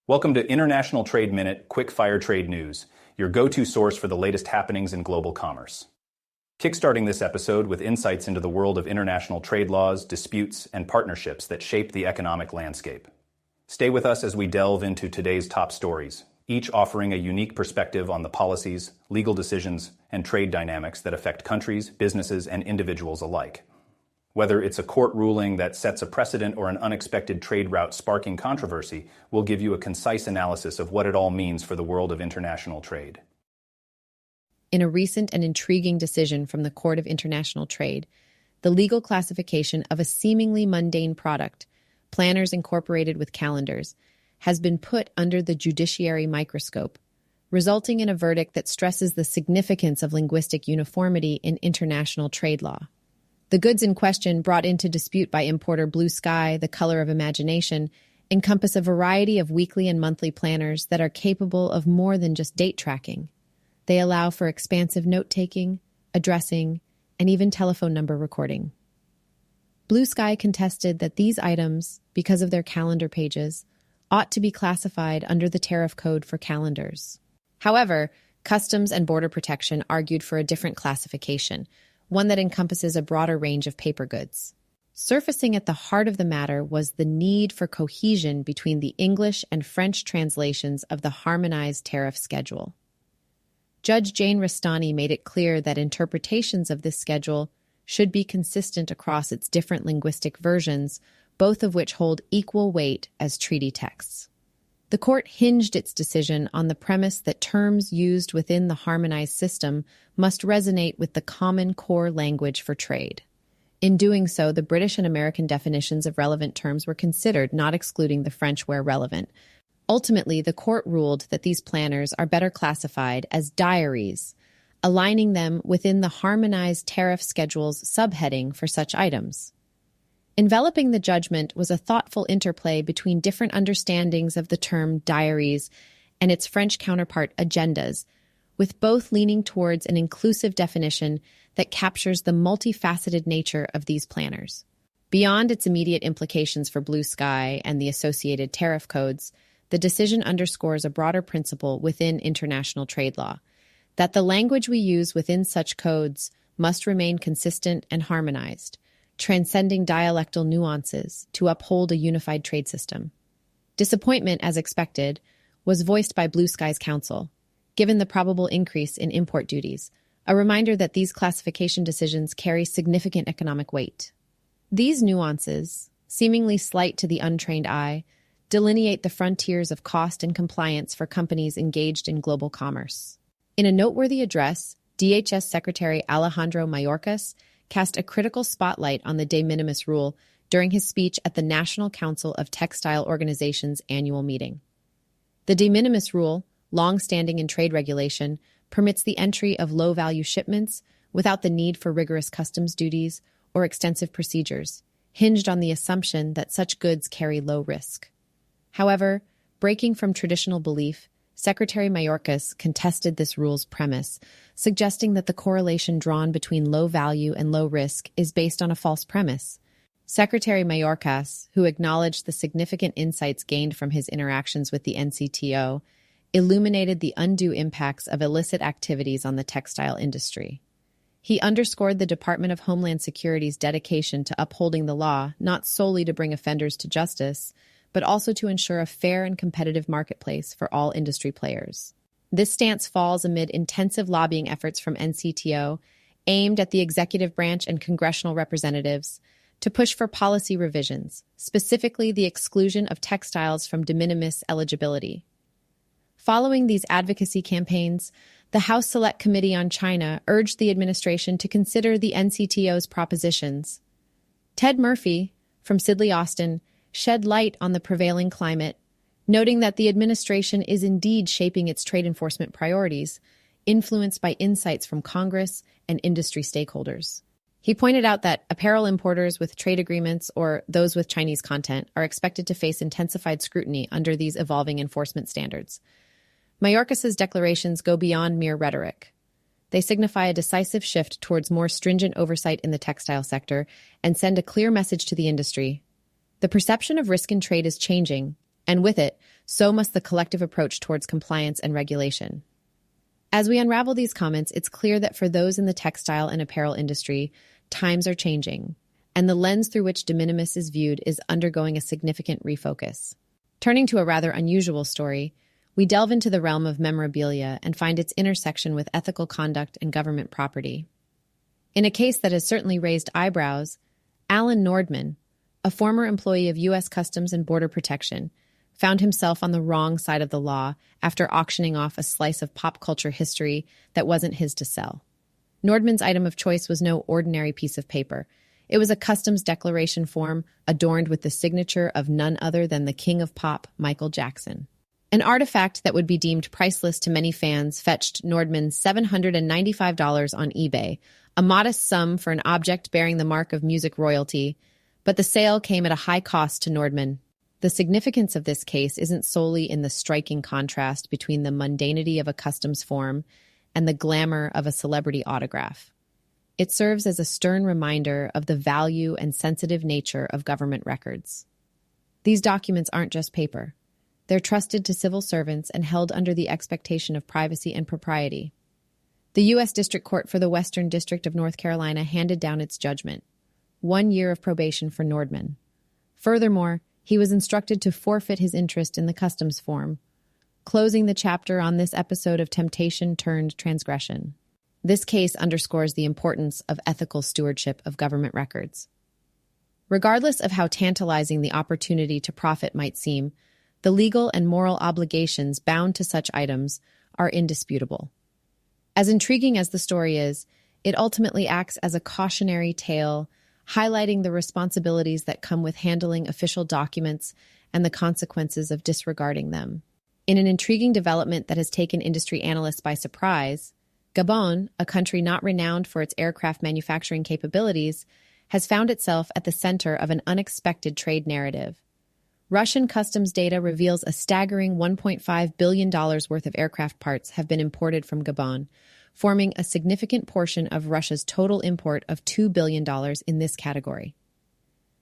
Welcome to International Trade Minute Quick-Fire Trade News, your go-to source for the latest happenings in global commerce. Kickstarting this episode with insights into the world of international trade laws, disputes, and partnerships that shape the economic landscape. Stay with us as we delve into today's top stories, each offering a unique perspective on the policies, legal decisions, and trade dynamics that affect countries, businesses, and individuals alike. Whether it's a court ruling that sets a precedent or an unexpected trade route sparking controversy, we'll give you a concise analysis of what it all means for the world of international trade. In a recent and intriguing decision from the Court of International Trade, the legal classification of a seemingly mundane product, planners incorporated with calendars, has been put under the judiciary microscope, resulting in a verdict that stresses the significance of linguistic uniformity in international trade law. The goods in question, brought into dispute by importer Blue Sky, the color of imagination, encompass a variety of weekly and monthly planners that are capable of more than just date tracking. They allow for expansive note-taking, addressing, and even telephone number recording. Blue Sky contested that these items, because of their calendar pages, ought to be classified under the tariff code for calendars. However, Customs and Border Protection argued for a different classification, one that encompasses a broader range of paper goods. Surfacing at the heart of the matter was the need for cohesion between the English and French translations of the harmonized tariff schedule. Judge Jane Rastani made it clear that interpretations of this schedule should be consistent across its different linguistic versions, both of which hold equal weight as treaty texts. The court hinged its decision on the premise that terms used within the harmonized system must resonate with the common core language for trade. In doing so, the British and American definitions of relevant terms were considered, not excluding the French where relevant. Ultimately, the court ruled that these planners are better classified as diaries, aligning them within the harmonized tariff schedule's subheading for such items. Enveloping the judgment was a thoughtful interplay between different understandings of the term diaries and its French counterpart agendas, with both leaning towards an inclusive definition that captures the multifaceted nature of these planners. Beyond its immediate implications for Blue Sky and the associated tariff codes, the decision underscores a broader principle within international trade law, that the language we use within such codes must remain consistent and harmonized, transcending dialectal nuances to uphold a unified trade system. Disappointment, as expected, was voiced by Blue Sky's counsel, given the probable increase in import duties, a reminder that these classification decisions carry significant economic weight. These nuances, seemingly slight to the untrained eye, delineate the frontiers of cost and compliance for companies engaged in global commerce. In a noteworthy address, DHS Secretary Alejandro Mayorkas cast a critical spotlight on the de minimis rule during his speech at the National Council of Textile Organizations annual meeting. The de minimis rule, long-standing in trade regulation, permits the entry of low-value shipments without the need for rigorous customs duties or extensive procedures, hinged on the assumption that such goods carry low risk. However, breaking from traditional belief, Secretary Mayorkas contested this rule's premise, suggesting that the correlation drawn between low value and low risk is based on a false premise. Secretary Mayorkas, who acknowledged the significant insights gained from his interactions with the NCTO, illuminated the undue impacts of illicit activities on the textile industry. He underscored the Department of Homeland Security's dedication to upholding the law, not solely to bring offenders to justice, but also to ensure a fair and competitive marketplace for all industry players. This stance falls amid intensive lobbying efforts from NCTO, aimed at the executive branch and congressional representatives, to push for policy revisions, specifically the exclusion of textiles from de minimis eligibility. Following these advocacy campaigns, the House Select Committee on China urged the administration to consider the NCTO's propositions. Ted Murphy, from Sidley Austin, shed light on the prevailing climate, noting that the administration is indeed shaping its trade enforcement priorities, influenced by insights from Congress and industry stakeholders. He pointed out that apparel importers with trade agreements or those with Chinese content are expected to face intensified scrutiny under these evolving enforcement standards. Mayorkas's declarations go beyond mere rhetoric. They signify a decisive shift towards more stringent oversight in the textile sector and send a clear message to the industry. The perception of risk in trade is changing, And with it, so must the collective approach towards compliance and regulation. As we unravel these comments, it's clear that for those in the textile and apparel industry, times are changing, and the lens through which de minimis is viewed is undergoing a significant refocus. Turning to a rather unusual story, we delve into the realm of memorabilia and find its intersection with ethical conduct and government property. In a case that has certainly raised eyebrows, Alan Nordman, a former employee of U.S. Customs and Border Protection, found himself on the wrong side of the law after auctioning off a slice of pop culture history that wasn't his to sell. Nordman's item of choice was no ordinary piece of paper. It was a customs declaration form adorned with the signature of none other than the king of pop, Michael Jackson. An artifact that would be deemed priceless to many fans fetched Nordman $795 on eBay, a modest sum for an object bearing the mark of music royalty, but the sale came at a high cost to Nordman. The significance of this case isn't solely in the striking contrast between the mundanity of a customs form and the glamour of a celebrity autograph. It serves as a stern reminder of the value and sensitive nature of government records. These documents aren't just paper. They're trusted to civil servants and held under the expectation of privacy and propriety. The U.S. District Court for the Western District of North Carolina handed down its judgment: 1 year of probation for Nordman. Furthermore, he was instructed to forfeit his interest in the customs form, closing the chapter on this episode of temptation turned transgression. This case underscores the importance of ethical stewardship of government records. Regardless of how tantalizing the opportunity to profit might seem, the legal and moral obligations bound to such items are indisputable. As intriguing as the story is, it ultimately acts as a cautionary tale, highlighting the responsibilities that come with handling official documents and the consequences of disregarding them. In an intriguing development that has taken industry analysts by surprise, Gabon, a country not renowned for its aircraft manufacturing capabilities, has found itself at the center of an unexpected trade narrative. Russian customs data reveals a staggering $1.5 billion worth of aircraft parts have been imported from Gabon, forming a significant portion of Russia's total import of $2 billion in this category.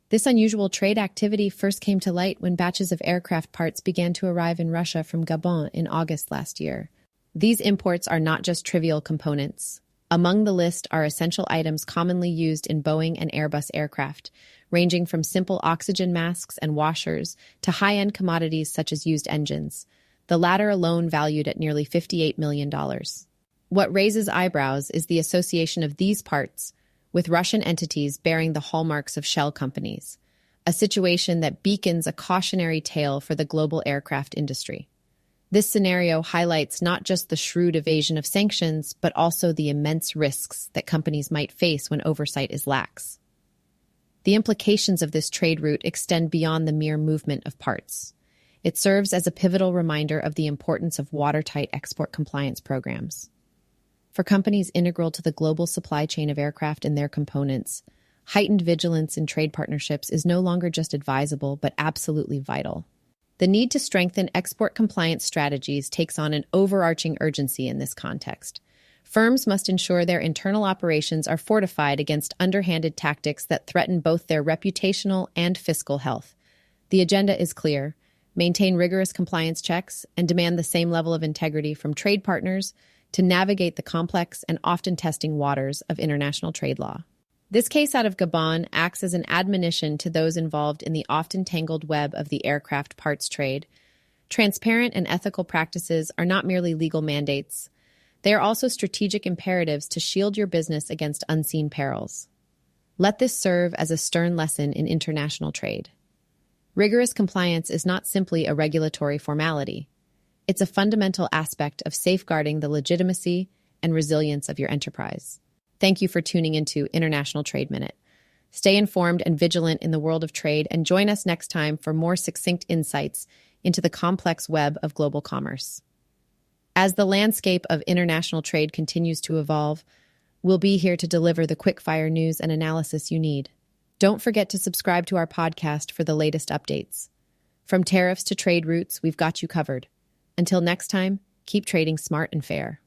This unusual trade activity first came to light when batches of aircraft parts began to arrive in Russia from Gabon in August last year. These imports are not just trivial components. Among the list are essential items commonly used in Boeing and Airbus aircraft, ranging from simple oxygen masks and washers to high-end commodities such as used engines, the latter alone valued at nearly $58 million. What raises eyebrows is the association of these parts with Russian entities bearing the hallmarks of shell companies, a situation that beacons a cautionary tale for the global aircraft industry. This scenario highlights not just the shrewd evasion of sanctions, but also the immense risks that companies might face when oversight is lax. The implications of this trade route extend beyond the mere movement of parts. It serves as a pivotal reminder of the importance of watertight export compliance programs. For companies integral to the global supply chain of aircraft and their components, heightened vigilance in trade partnerships is no longer just advisable, but absolutely vital. The need to strengthen export compliance strategies takes on an overarching urgency in this context. Firms must ensure their internal operations are fortified against underhanded tactics that threaten both their reputational and fiscal health. The agenda is clear: maintain rigorous compliance checks and demand the same level of integrity from trade partners to navigate the complex and often testing waters of international trade law. This case out of Gabon acts as an admonition to those involved in the often tangled web of the aircraft parts trade. Transparent and ethical practices are not merely legal mandates. They are also strategic imperatives to shield your business against unseen perils. Let this serve as a stern lesson in international trade. Rigorous compliance is not simply a regulatory formality. It's a fundamental aspect of safeguarding the legitimacy and resilience of your enterprise. Thank you for tuning into International Trade Minute. Stay informed and vigilant in the world of trade, and join us next time for more succinct insights into the complex web of global commerce. As the landscape of international trade continues to evolve, we'll be here to deliver the quick-fire news and analysis you need. Don't forget to subscribe to our podcast for the latest updates. From tariffs to trade routes, we've got you covered. Until next time, keep trading smart and fair.